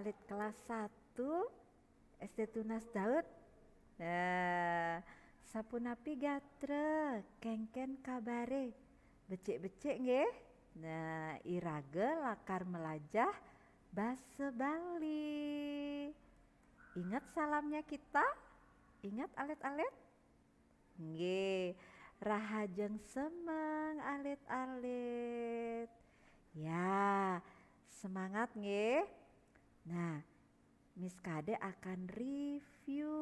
alit kelas 1 SD Tunas Daud. Nah, sapunapi gatre, kengken kabare, becik-becik nggih. Nah, irage lakar melajah basa Bali. Ingat salamnya kita? Ingat alit-alit? Nggih, rahajeng semeng alit-alit. Ya, semangat nggih. Nah, Miss Kade akan review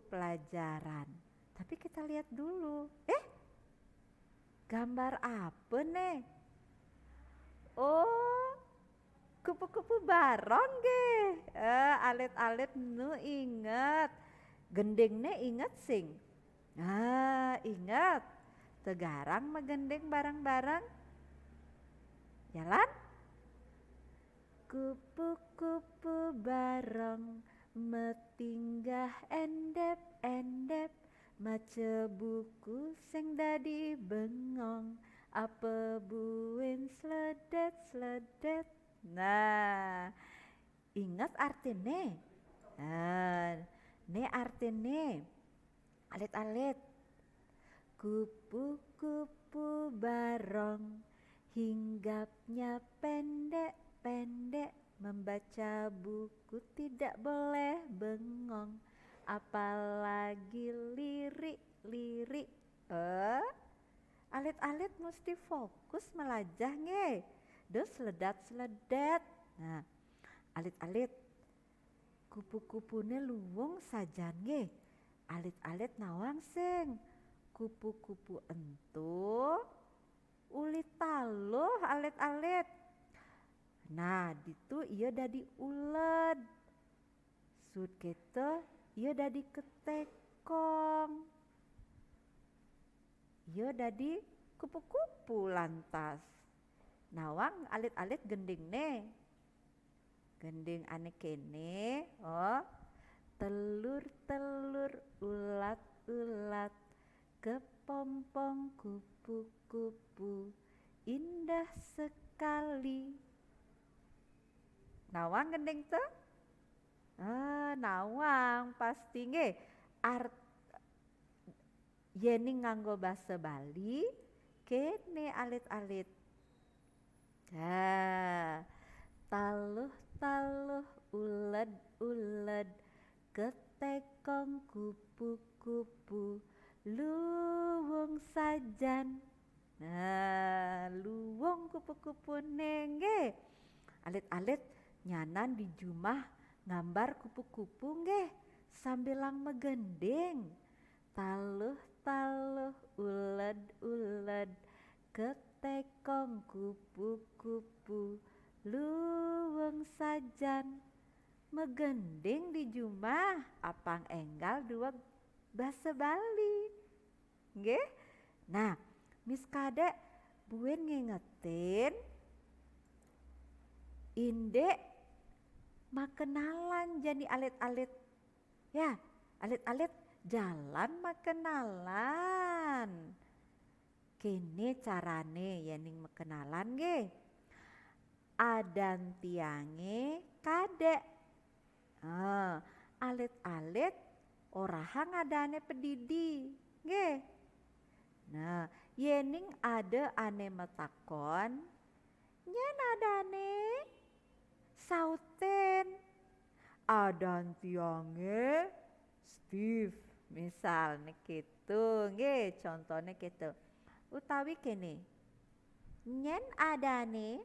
pelajaran. Tapi kita lihat dulu. Gambar apa nih? Oh, kupu-kupu barong nggih. Alit-alit nu inget. Gendingnya inget sing. Ingat. Tegarang megending bareng-bareng. Jalan. Kupu-kupu barong metinggah endep-endep, maca buku sing dadi bengong, apa buin sledet-sledet. Nah, ingat artinya? Ini artinya alit-alit. Kupu-kupu barong hinggapnya pendek-pendek, membaca buku tidak boleh bengong, apalagi lirik-lirik. Alit-alit mesti fokus melajah nge. Dos seledat-seledat. Nah, alit-alit kupu-kupune luwung sajan nge. Alit-alit nawang sing. Kupu-kupu entu uli taluh alit-alit. Nah, ditu iya dadi uled. Sud kita iya dadi ketekong. Iya dadi kupu-kupu lantas. Nawang alit-alit gending ne. Gending ane kene. Telur-telur ulat-ulat, kepompong kupu-kupu, indah sekali. Nawang gending tuh? Nawang pasti nge. Yeni nganggo basa Bali, kene alit-alit. Taluh-taluh uled-uled, ketekong kupu-kupu, luwung sajan. Nah, luwung kupu-kupu nengge. Alit-alit nyanan di jumah gambar kupu-kupu nge, sambilang megending. Taluh-taluh uled-uled, ketekong kupu-kupu, luwung sajan. Megending di jumah, apang enggal dua basa Bali. Nggih? Nah, Miss Kade buin ngingetin indek makenalan jadi alit-alit. Ya, alit-alit jalan makenalan. Kene carane yening makenalan nggih. Adan tiange Kade. Alit-alit orahan adane pedidi. Nggih. Nah, yening ada ane metakon, nyen adane sauten. Adan tiange Steve, misal nih gitu, nggih, contohnya gitu. Utawi kene, nyen adane,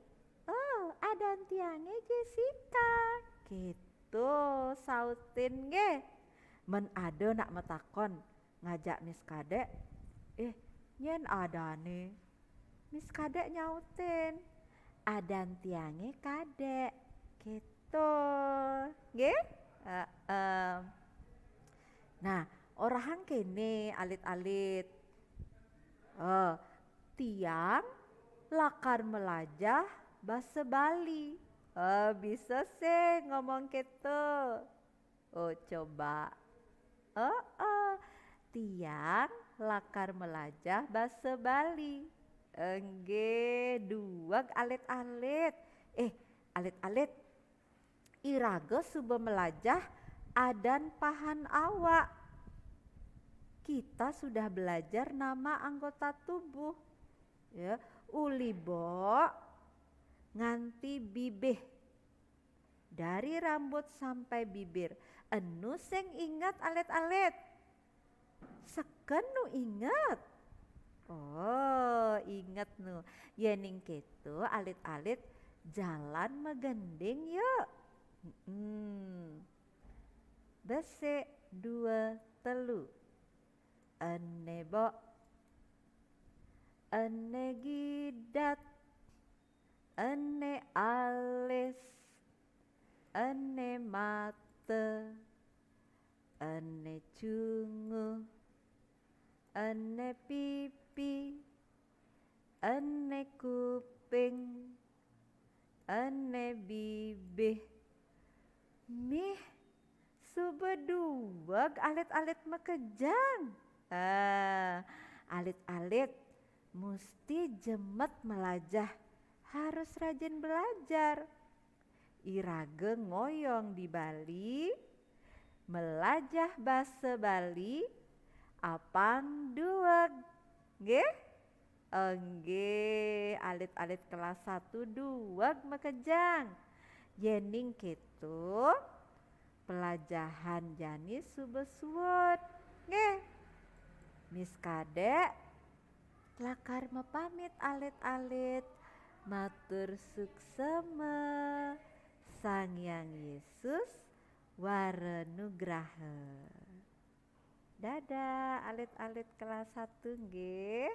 adan tiange Jessica, gitu, sautin nggih. Men ado nak metakon ngajak Miss Kade, nyen adane, Miss Kade nyautin, adan tiange Kade, gitu, nggih. Nah, orang kene alit-alit. Tiang lakar melajah basa Bali. Bisa sih ngomong gitu. Coba. Tiang lakar melajah basa Bali. Engge dua alit-alit. Alit-alit iraga suba melajah adan pahan awak. Kita sudah belajar nama anggota tubuh. Ya, ulibo nganti bibih. Dari rambut sampai bibir. Enu sing ingat alit-alit. Seken nu ingat. Oh, ingat nu. Yening ketu alit-alit jalan megending yuk. Bese dua telu. Ene bo. Ene gidat. Ene alis. Ene mata. Ene cungu. Ene pipi. Ene kuping. Ene bibih. Mih subeduag alit-alit makejang. Alit-alit mesti jemet melajah. Harus rajin belajar. Irage ngoyong di Bali, melajah basa Bali, apang duag. Nggih? Engge, alit-alit kelas 1 duag makejang. Yening ketu pelajahan jani subesuwut. Nggih. Miss Kadek lakar mepamit alit-alit. Matur suksema. Sang Hyang Yesus warenugraha. Dadah alit-alit kelas 1 nggih.